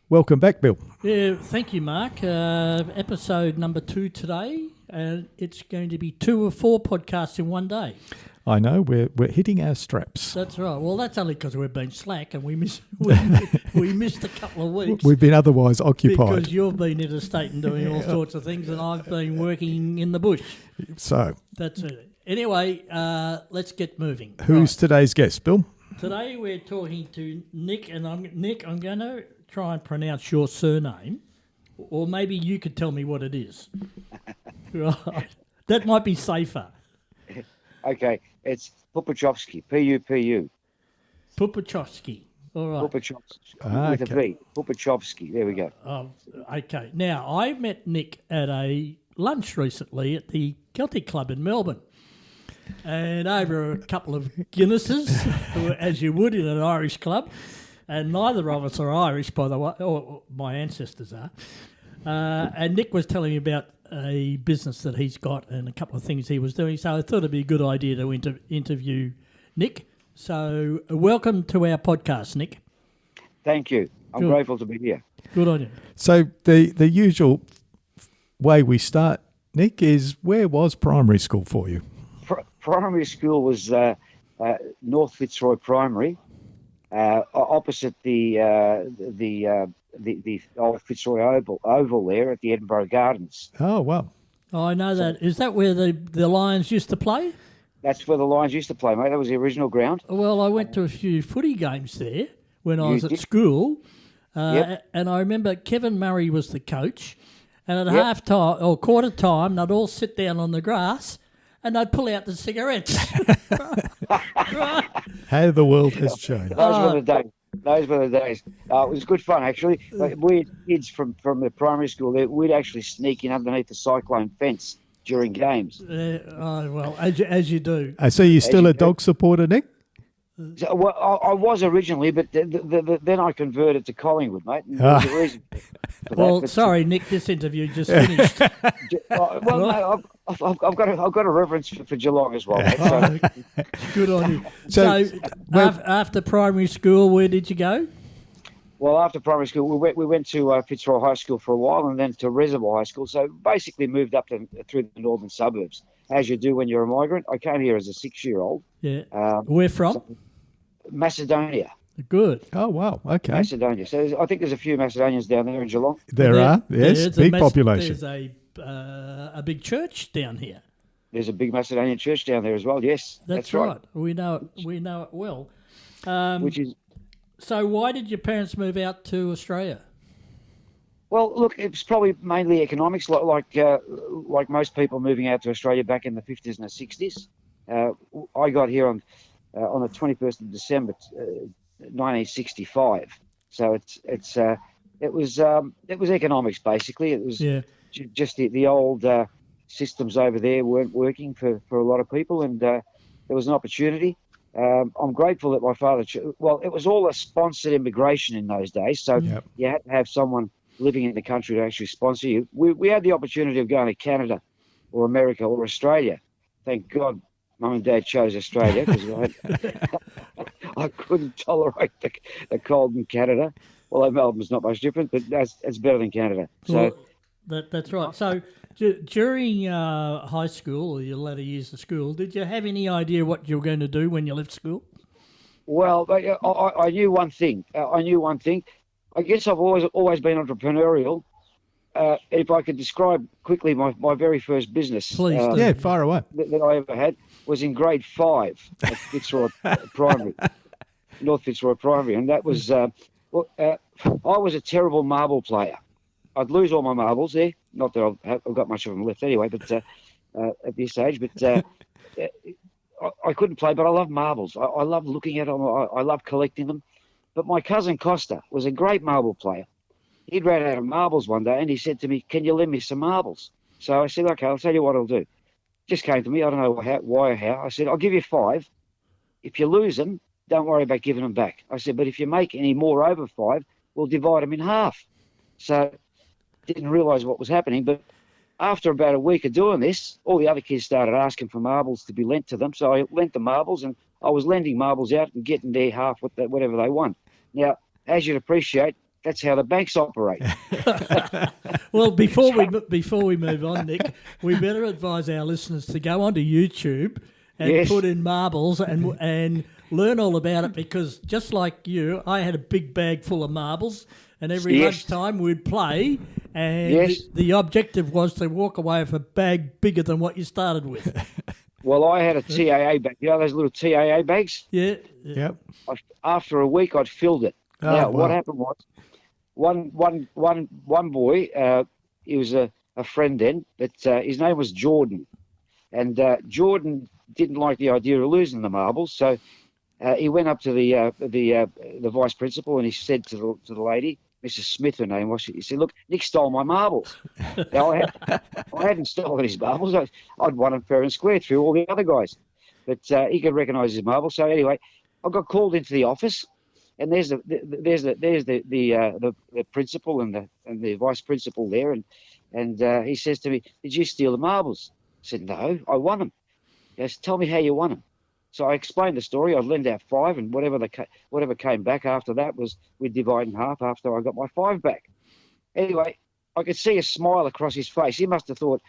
Welcome back, Bill. Yeah, thank you, Mark. Episode number 2 today, and it's going to be 2 or 4 podcasts in one day. I know, we're hitting our straps. That's right. Well, that's only because we've been slack and we missed a couple of weeks. We've been otherwise occupied. Because you've been interstate and doing all sorts of things, and I've been working in the bush. So that's it. Anyway, let's get moving. Who's today's guest, Bill? Today we're talking to Nick, and I'm going to try and pronounce your surname, or maybe you could tell me what it is. Right, that might be safer. Okay, it's Pupucovski, P-U-P-U. Pupucovski, all right. Pupucovski, with a V, Pupucovski, there we go. Oh, okay. Now, I met Nick at a lunch recently at the Celtic Club in Melbourne. And over a couple of Guinnesses, as you would in an Irish club, and neither of us are Irish, by the way, or my ancestors are. And Nick was telling me about a business that he's got and a couple of things he was doing. So I thought it'd be a good idea to interview Nick. So welcome to our podcast, Nick. Thank you. I'm grateful to be here. Good on you. So the usual way we start, Nick, is where was primary school for you? Primary school was North Fitzroy Primary, opposite the old Fitzroy Oval there at the Edinburgh Gardens. Oh, wow. Oh, I know that. Is that where the Lions used to play? That's where the Lions used to play, mate. That was the original ground. Well, I went to a few footy games there when I was at school, and I remember Kevin Murray was the coach, and at half time or quarter time, they'd all sit down on the grass and they'd pull out the cigarettes. How the world has changed. Those were the days. It was good fun, actually. We had kids from the primary school there. We'd actually sneak in underneath the cyclone fence during games. Well, as you do. So you're still a dog supporter, Nick? So, well, I was originally, but then I converted to Collingwood, mate. And there was a reason for that. Sorry, Nick, this interview just finished. No, I've got a reverence for Geelong as well. Mate, so. Good on you. So after primary school, where did you go? Well, after primary school, we went to Fitzroy High School for a while, and then to Reservoir High School. So basically moved up through the northern suburbs, as you do when you're a migrant. I came here as a 6-year-old. Yeah. Where from? Macedonia. Good. Oh, wow. Okay. Macedonia. So I think there's a few Macedonians down there in Geelong. There are, yes. Big population. There's a big church down here. There's a big Macedonian church down there as well, yes. That's right. We know it well. Which is... So why did your parents move out to Australia? Well, look, it's probably mainly economics, like most people moving out to Australia back in the 50s and the 60s. I got here on the 21st of December, 1965. So it was economics basically. It was just the old systems over there weren't working for a lot of people, and there was an opportunity. I'm grateful that my father. It was all a sponsored immigration in those days, so you had to have someone living in the country to actually sponsor you. We had the opportunity of going to Canada or America or Australia. Thank God Mum and Dad chose Australia because I couldn't tolerate the cold in Canada. Although Melbourne's not much different, but it's better than Canada. So that's right. So during high school or your latter years of school, did you have any idea what you were going to do when you left school? Well, I knew one thing. I guess I've always been entrepreneurial. If I could describe quickly my very first business. Please do. Far away. That I ever had was in grade 5 at Fitzroy Primary, North Fitzroy Primary. And that was, I was a terrible marble player. I'd lose all my marbles there. Not that I've got much of them left anyway, but at this age. But I couldn't play, but I love marbles. I love looking at them. I love collecting them. But my cousin Costa was a great marble player. He'd ran out of marbles one day and he said to me, "Can you lend me some marbles?" So I said, "Okay, I'll tell you what I'll do." Just came to me. I don't know why or how. I said, "I'll give you 5. If you lose them, don't worry about giving them back." I said, "But if you make any more over 5, we'll divide them in half." So didn't realise what was happening. But after about a week of doing this, all the other kids started asking for marbles to be lent to them. So I lent the marbles, and I was lending marbles out and getting their half whatever they won. Now, as you'd appreciate, That's how the banks operate. Well, before we move on, Nick, we better advise our listeners to go onto YouTube and Yes. put in marbles and learn all about it, because just like you, I had a big bag full of marbles, and every Yes. lunchtime we'd play, and Yes. the objective was to walk away with a bag bigger than what you started with. Well, I had a TAA bag. You know those little TAA bags? Yeah. Yep. After a week, I'd filled it. Oh, Now, wow. what happened was, one boy, he was a friend then, but his name was Jordan. And Jordan didn't like the idea of losing the marbles, so he went up to the vice principal and he said to the lady, Mrs. Smith, her name was, he said, "Look, Nick stole my marbles." Now, I hadn't stolen his marbles. I'd won them fair and square through all the other guys, but he could recognise his marbles. So anyway, I got called into the office, and there's the principal and the vice principal there, and he says to me, "Did you steal the marbles?" I said, "No, I won them." He goes, "Tell me how you won them." So I explained the story. I'd lend out 5, and whatever came back after that was we'd divide in half after I got my 5 back. Anyway, I could see a smile across his face. He must have thought,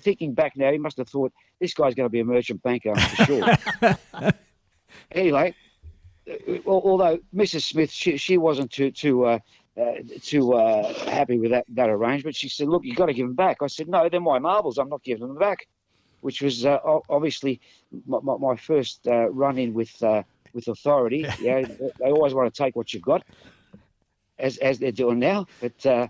thinking back now, he must have thought, this guy's going to be a merchant banker, I'm for sure. Anyway, although Mrs. Smith, she wasn't too happy with that arrangement. She said, "Look, you've got to give them back." I said, "No, they're my marbles. I'm not giving them back," which was obviously my first run-in with authority. Yeah, they always want to take what you've got, as they're doing now. But I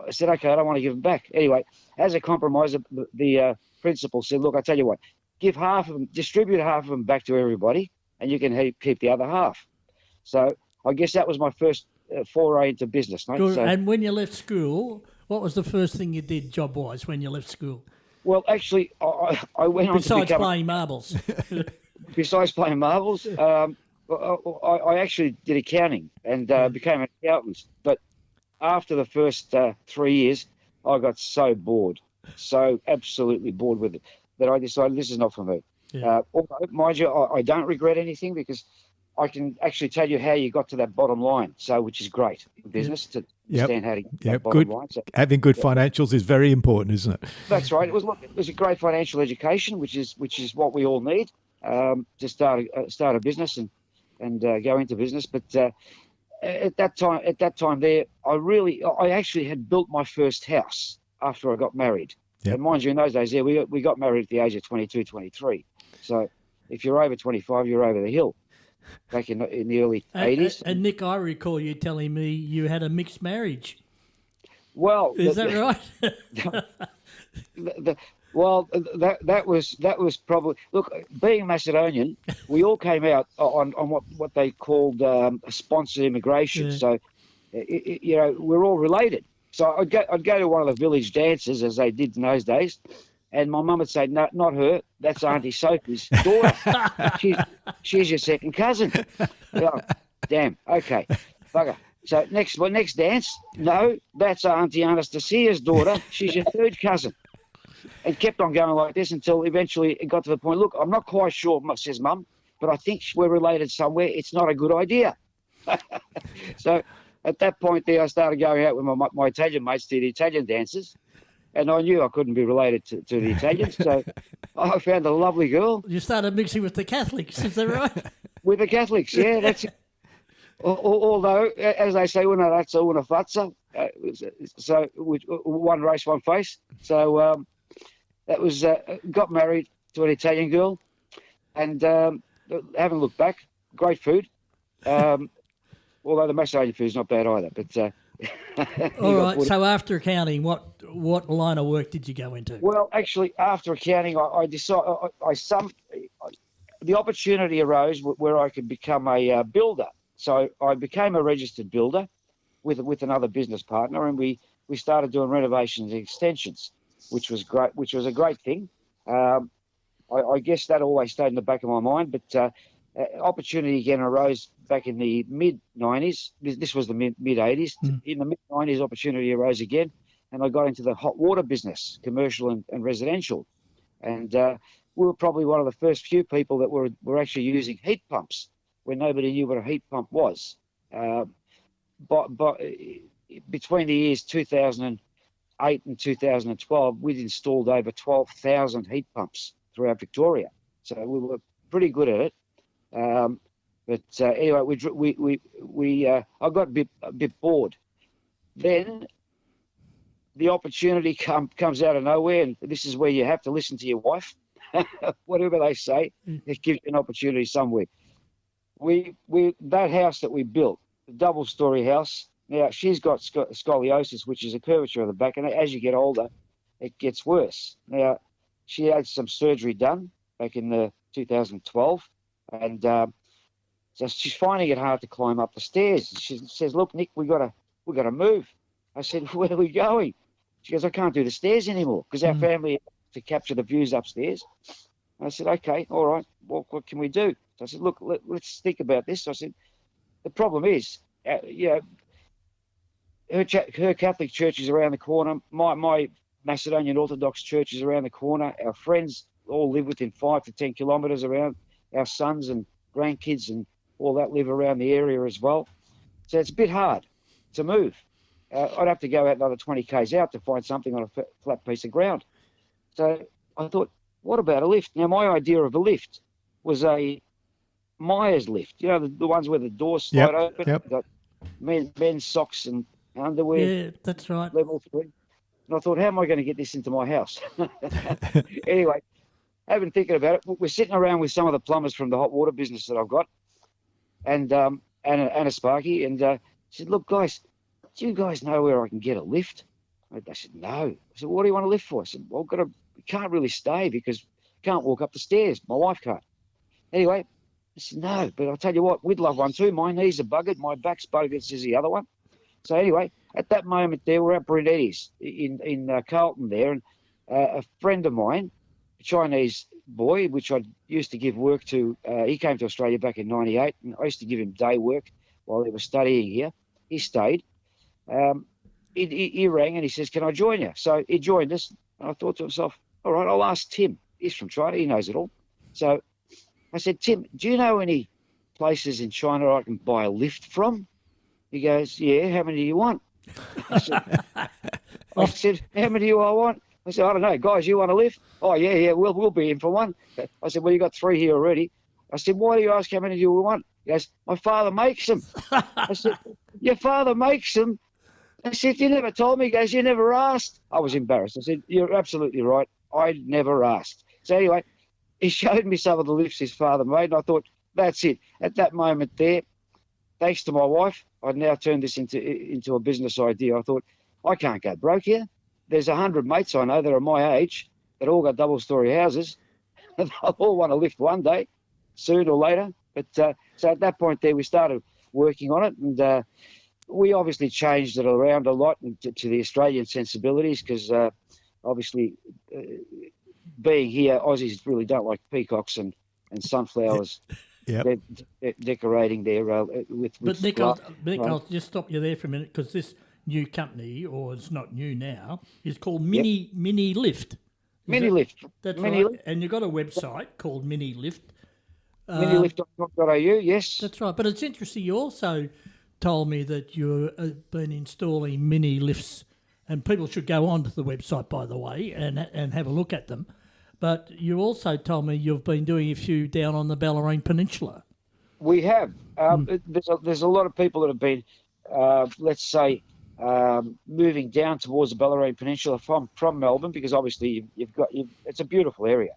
said, "Okay, I don't want to give them back." Anyway, as a compromise, the principal said, "Look, I tell you what, give half of them, distribute half of them back to everybody, and you can keep the other half." So I guess that was my first foray into business, mate. Good. So, And when you left school, what was the first thing you did job-wise when you left school? well, actually, I went on Besides to become... playing marbles. Besides playing marbles, I actually did accounting and became an accountant. But after the first 3 years, I got so bored, so absolutely bored with it, that I decided this is not for me. Yeah. Although, mind you, I don't regret anything, because I can actually tell you how you got to that bottom line, so which is great in business to understand how to get to that bottom Good. line. So, Having good financials is very important, isn't it? that's right. It was a great financial education, which is what we all need to start a business and go into business. But at that time there, I actually had built my first house after I got married. Yep. And mind you, in those days, we got married at the age of 22, 23. So if you're over 25, you're over the hill. Back in the early 80s. And Nick, I recall you telling me you had a mixed marriage. Well, Is that right? That was probably, look, being Macedonian, we all came out on what they called sponsored immigration. Yeah. So, we're all related. So I'd go to one of the village dances, as they did in those days, and my mum would say, "No, not her. That's Auntie Sophie's daughter. she's your second cousin." Oh, damn. Okay. Bugger. So next dance, no, that's Auntie Anastasia's daughter. She's your third cousin. And kept on going like this until eventually it got to the point, "Look, I'm not quite sure," says Mum, "but I think we're related somewhere. It's not a good idea." So at that point there, I started going out with my Italian mates to the Italian dances. And I knew I couldn't be related to the Italians, so I found a lovely girl. You started mixing with the Catholics, is that right? With the Catholics, yeah, that's it. Although, as they say, una razza, una fazza, so one race, one face. So that was, got married to an Italian girl, and haven't looked back. Great food, although the Macedonian food is not bad either, but... All right. So after accounting, what line of work did you go into? Well, actually, after accounting, I decided the opportunity arose where I could become a builder. So I became a registered builder with another business partner, and we started doing renovations and extensions, which was great. Which was a great thing. I guess that always stayed in the back of my mind, but opportunity again arose back in the mid-90s. This was the mid-80s. In the mid-90s, opportunity arose again, and I got into the hot water business, commercial and residential. And we were probably one of the first few people that were actually using heat pumps when nobody knew what a heat pump was. but between the years 2008 and 2012, we'd installed over 12,000 heat pumps throughout Victoria. So we were pretty good at it. Anyway, I got a bit bored. Then the opportunity comes out of nowhere, and this is where you have to listen to your wife. Whatever they say, it gives you an opportunity somewhere. That house that we built, the double-story house. Now she's got scoliosis, which is a curvature of the back, and as you get older, it gets worse. Now she had some surgery done back in 2012, and so she's finding it hard to climb up the stairs. She says, "Look, Nick, we gotta move." I said, "Where are we going?" She goes, "I can't do the stairs anymore because our family to capture the views upstairs." I said, "Okay, all right. What can we do?" So I said, "Look, let's think about this." I said, "The problem is, her Catholic church is around the corner. My Macedonian Orthodox church is around the corner. Our friends all live within 5 to 10 kilometres around. Our sons and grandkids and all that live around the area as well. So it's a bit hard to move. I'd have to go out another 20 k's out to find something on a flat piece of ground." So I thought, what about a lift? Now, my idea of a lift was a Myers lift. You know, the ones where the doors slide open. Yep. Got men's socks and underwear. Yeah, that's right. Level 3. And I thought, how am I going to get this into my house? Anyway, I've been thinking about it. We're sitting around with some of the plumbers from the hot water business that I've got, and a Sparky, and she said, "Look, guys, do you guys know where I can get a lift?" I said, "No." I said, "What do you want a lift for?" I said, "Well, we can't really stay because we can't walk up the stairs. My wife can't." Anyway, I said, "No, but I'll tell you what, we'd love one too. My knees are buggered, my back's buggered," says the other one. So anyway, at that moment there, we're at Brunetti's in Carlton there, and a friend of mine, a Chinese boy, which I used to give work to, he came to Australia back in '98, and I used to give him day work while he was studying here. He stayed. He rang and he says, "Can I join you?" So he joined us, and I thought to myself, all right, I'll ask Tim. He's from China, he knows it all. So I said, "Tim, do you know any places in China I can buy a lift from?" He goes, "Yeah, how many do you want?" I said, "How many do I want?" I said, "I don't know, guys, you want a lift?" "Oh, yeah, we'll be in for one." I said, "Well, you got 3 here already." I said, "Why do you ask how many do you want?" He goes, "My father makes them." I said, "Your father makes them?" I said, "You never told me." He goes, "You never asked." I was embarrassed. I said, "You're absolutely right. I never asked." So anyway, he showed me some of the lifts his father made, and I thought, that's it. At that moment there, thanks to my wife, I'd now turned this into a business idea. I thought, I can't go broke here. There's 100 mates I know that are my age that all got double-story houses. They'll all want to lift one day, soon or later. But so at that point there, we started working on it, and we obviously changed it around a lot to the Australian sensibilities because obviously being here, Aussies really don't like peacocks and sunflowers. Yep. They're decorating their with. But Nick, glass. I'll just stop you there for a minute because this new company, or it's not new now, is called MiniLift. MiniLift. That's MiniLift. right. And you've got a website called MiniLift. MiniLift.com.au, yes. That's right. But it's interesting. You also told me that you've been installing mini lifts, and people should go onto the website, by the way, and have a look at them. But you also told me you've been doing a few down on the Bellarine Peninsula. We have. There's a lot of people that have been, let's say, moving down towards the Bellarine Peninsula from Melbourne, because obviously it's a beautiful area.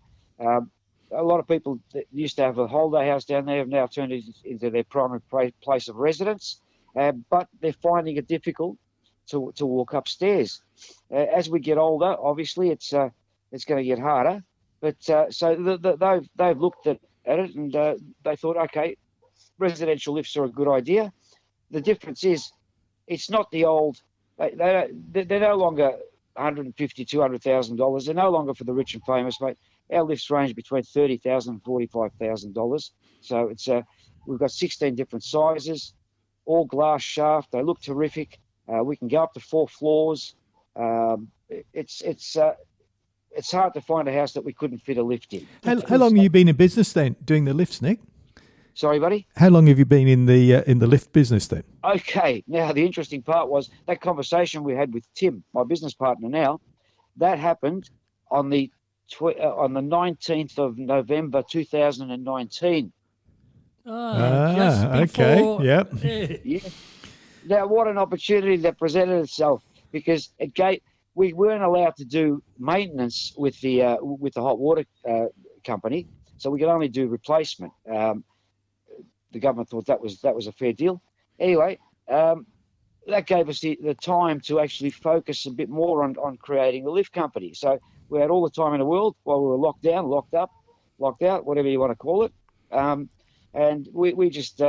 A lot of people that used to have a holiday house down there have now turned it into their primary place of residence, but they're finding it difficult to walk upstairs. As we get older, obviously it's going to get harder. But so they've looked at it, and they thought, okay, residential lifts are a good idea. The difference is, it's not the old. They're no longer $150,000, $200,000. They're no longer for the rich and famous, mate. Our lifts range between $30,000 and $45,000. So it's we've got 16 different sizes, all glass shaft. They look terrific. We can go up to 4 floors. It's hard to find a house that we couldn't fit a lift in. How long have you been in business then, doing the lifts, Nick? Sorry, buddy. How long have you been in the lift business then? Okay, now the interesting part was that conversation we had with Tim, my business partner now, that happened on the 19th of November 2019. Just before. Okay, yep. Yeah. Now, what an opportunity that presented itself, because we weren't allowed to do maintenance with the hot water company, so we could only do replacement. The government thought that was a fair deal. Anyway, that gave us the time to actually focus a bit more on creating a lift company. So we had all the time in the world while we were locked down, locked up, locked out, whatever you want to call it. And we just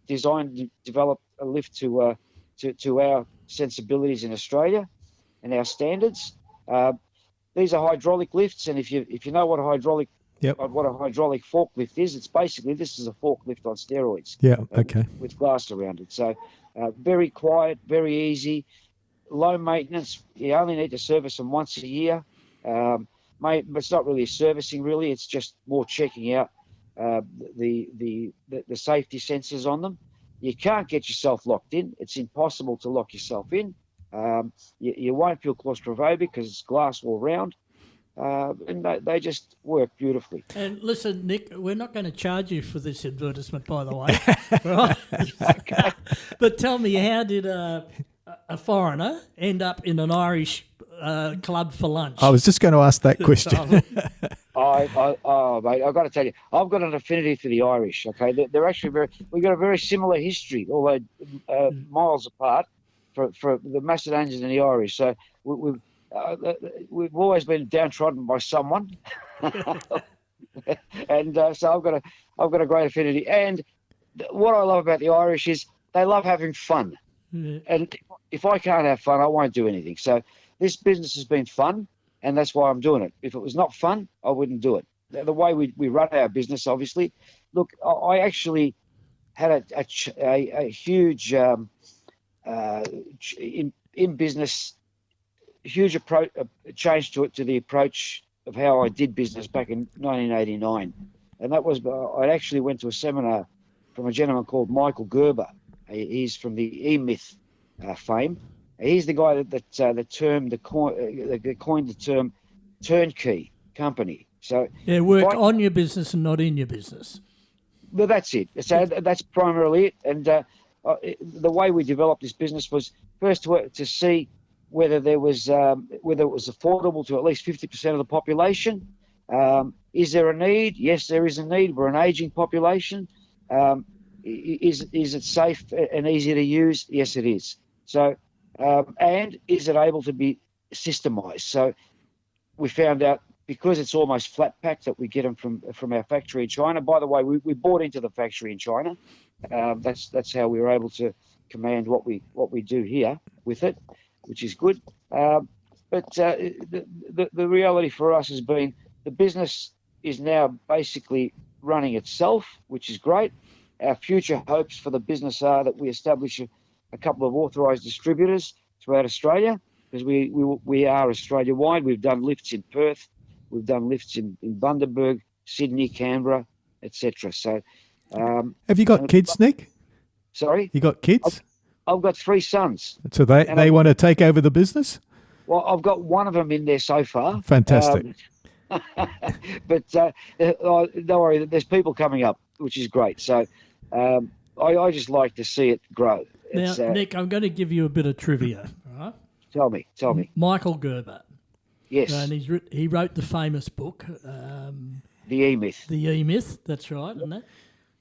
designed and developed a lift to our sensibilities in Australia and our standards. These are hydraulic lifts, and if you know what a hydraulic forklift is, it's basically, this is a forklift on steroids. Yeah, okay. With glass around it. So very quiet, very easy, low maintenance. You only need to service them once a year. It's not really servicing, really. It's just more checking out the safety sensors on them. You can't get yourself locked in. It's impossible to lock yourself in. You won't feel claustrophobic because it's glass all round. And they just work beautifully. And listen, Nick, we're not going to charge you for this advertisement, by the way. Right? Okay. But tell me, how did a foreigner end up in an Irish club for lunch? I was just going to ask that question. Mate, I've got to tell you, I've got an affinity for the Irish. Okay, they're actually we've got a very similar history, although miles apart, for the Macedonians and the Irish. So we've always been downtrodden by someone, and so I've got a great affinity. And what I love about the Irish is they love having fun. Yeah. And if I can't have fun, I won't do anything. So this business has been fun, and that's why I'm doing it. If it was not fun, I wouldn't do it. The way we run our business, obviously. Look, I actually had a huge in business. Huge change to the approach of how I did business back in 1989, and that was I actually went to a seminar from a gentleman called Michael Gerber. He's from the E-Myth fame. He's the guy that coined the term turnkey company. So work on your business and not in your business. Well, that's it. So that's primarily it. And the way we developed this business was first to see whether it was affordable to at least 50% of the population. Is there a need? Yes, there is a need. We're an aging population. Is it safe and easy to use? Yes, it is. So, and is it able to be systemized? So we found out, because it's almost flat pack, that we get them from our factory in China. By the way, we bought into the factory in China. That's how we were able to command what we do here with it, which is good. But the reality for us has been the business is now basically running itself, which is great. Our future hopes for the business are that we establish a couple of authorised distributors throughout Australia, because we are Australia-wide. We've done lifts in Perth. We've done lifts in Bundaberg, Sydney, Canberra, etc. So, have you got kids, Nick? Sorry? You got kids? I've got 3 sons. So they want to take over the business? Well, I've got one of them in there so far. Fantastic. But don't worry, there's people coming up, which is great. So I just like to see it grow. Now, Nick, I'm going to give you a bit of trivia. All right? Tell me. Michael Gerber. Yes. And he wrote the famous book. The E-Myth. The E-Myth, that's right. Isn't it?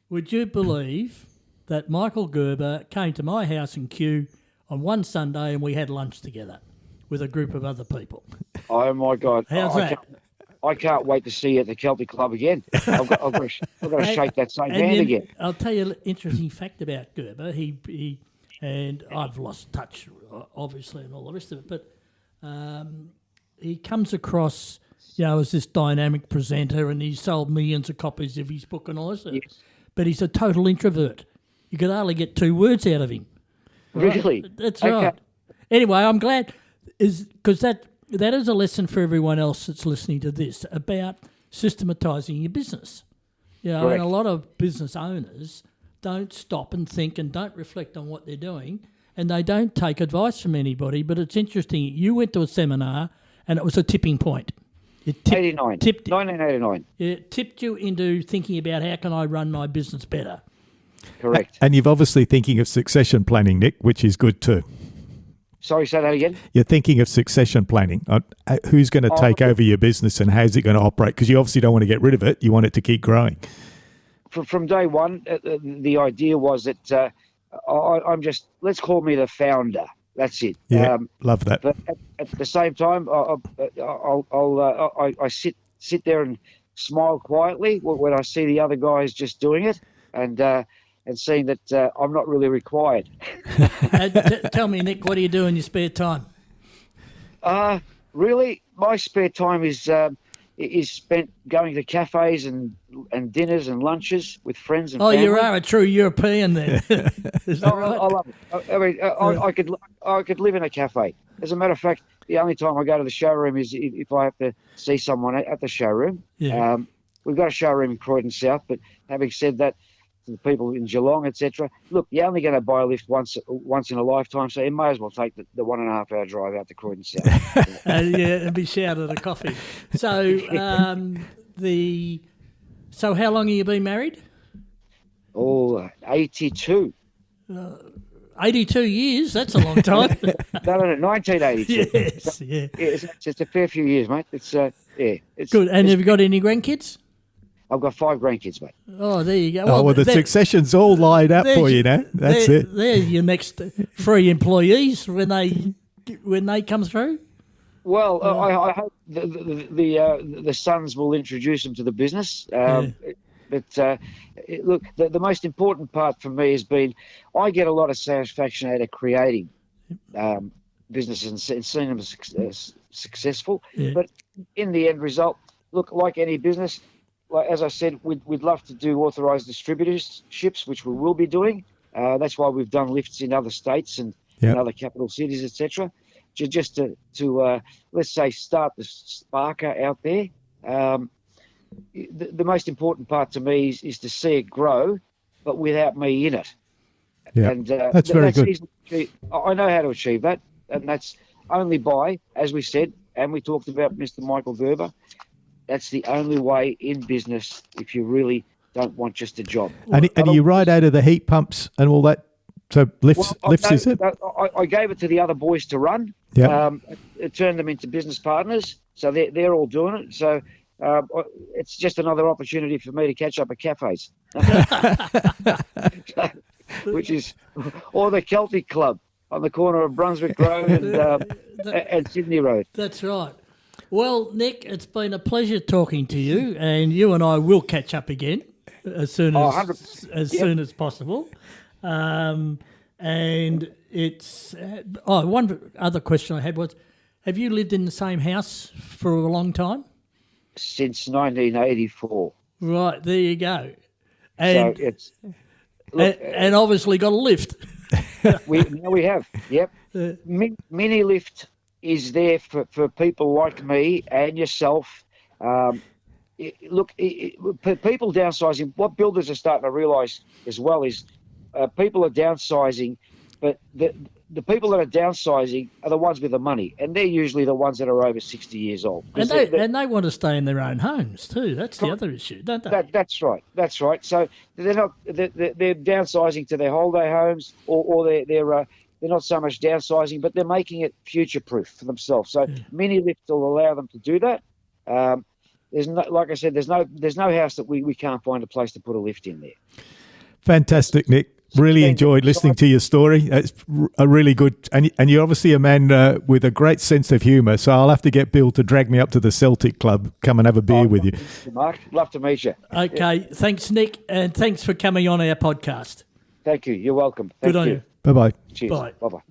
Would you believe that Michael Gerber came to my house in Kew on one Sunday and we had lunch together with a group of other people? Oh, my God. How's that? I can't wait to see you at the Celtic Club again. I've got to shake that same hand again. I'll tell you an interesting fact about Gerber. He and I've lost touch, obviously, and all the rest of it, but he comes across, as this dynamic presenter, and he sold millions of copies of his book and all this. Yes. But he's a total introvert. You could hardly get 2 words out of him. Right? Really? That's Okay. right. Anyway, I'm glad, because that is a lesson for everyone else that's listening to this about systematising your business. You know, Correct. and a lot of business owners don't stop and think and don't reflect on what they're doing, and they don't take advice from anybody. But it's interesting. You went to a seminar, and it was a tipping point. It 1989. It tipped you into thinking about how can I run my business better. Correct. And you're obviously thinking of succession planning, Nick, which is good too. Sorry, say that again. You're thinking of succession planning. Who's going to take over your business and how's it going to operate? Because you obviously don't want to get rid of it. You want it to keep growing. From day one, the idea was that I'm just, let's call me the founder. That's it. Yeah, love that. But at the same time, I sit there and smile quietly when I see the other guys just doing it, and seeing that I'm not really required. Tell me, Nick, what do you do in your spare time? Really, my spare time is spent going to cafes and dinners and lunches with friends and family. You are a true European then. Is that right? I love it. I mean, I could live in a cafe. As a matter of fact, the only time I go to the showroom is if I have to see someone at the showroom. Yeah. We've got a showroom in Croydon South, but having said that, to the people in Geelong, etc. Look, you're only going to buy a lift once in a lifetime, so you may as well take the 1.5 hour drive out to Croydon South. And be shouted at a coffee. So, so how long have you been married? 82. 82 years. That's a long time. No, 1982. Yes, yeah. It's a fair few years, mate. It's Good. And have you got any grandkids? I've got 5 grandkids, mate. Oh, there you go. Oh, well, the succession's all lined up for you now. That's it. There's your next 3 employees when they come through. Well, I hope the sons will introduce them to the business. But look, the most important part for me has been I get a lot of satisfaction out of creating businesses and seeing them successful. Yeah. But in the end result, look, like any business, like as I said, we'd love to do authorised distributorships, which we will be doing. That's why we've done lifts in other states and in other capital cities, etc. Just to let's say start the sparker out there. The most important part to me is to see it grow, but without me in it. Yeah, and that's very good. I know how to achieve that, and that's only by, as we said, and we talked about Mr. Michael Gerber. That's the only way in business if you really don't want just a job. And you ride out of the heat pumps and all that. So lifts is it? I gave it to the other boys to run. Yeah. It turned them into business partners, so they're all doing it. So it's just another opportunity for me to catch up at cafes, which is or the Celtic Club on the corner of Brunswick Road and Sydney Road. That's right. Well, Nick, it's been a pleasure talking to you, and you and I will catch up again as soon as possible. And it's one other question I had was, have you lived in the same house for a long time? Since 1984. Right, there you go. And so it's and obviously got a lift. we have. Yep. MiniLift is there for people like me and yourself. People downsizing. What builders are starting to realise as well is people are downsizing, but the people that are downsizing are the ones with the money, and they're usually the ones that are over 60 years old. And they want to stay in their own homes too. That's the other issue, don't they? That's right. That's right. So they're downsizing to their holiday homes, or they're not so much downsizing, but they're making it future-proof for themselves. So MiniLift will allow them to do that. There's no, like I said, there's no house that we can't find a place to put a lift in there. Fantastic, Nick. Really enjoyed listening to your story. It's a really good, and you're obviously a man with a great sense of humour. So I'll have to get Bill to drag me up to the Celtic Club, come and have a beer with you. Mark, love to meet you. Okay, thanks, Nick, and thanks for coming on our podcast. Thank you. You're welcome. Good on you. Bye bye. Cheers. Bye. Bye bye.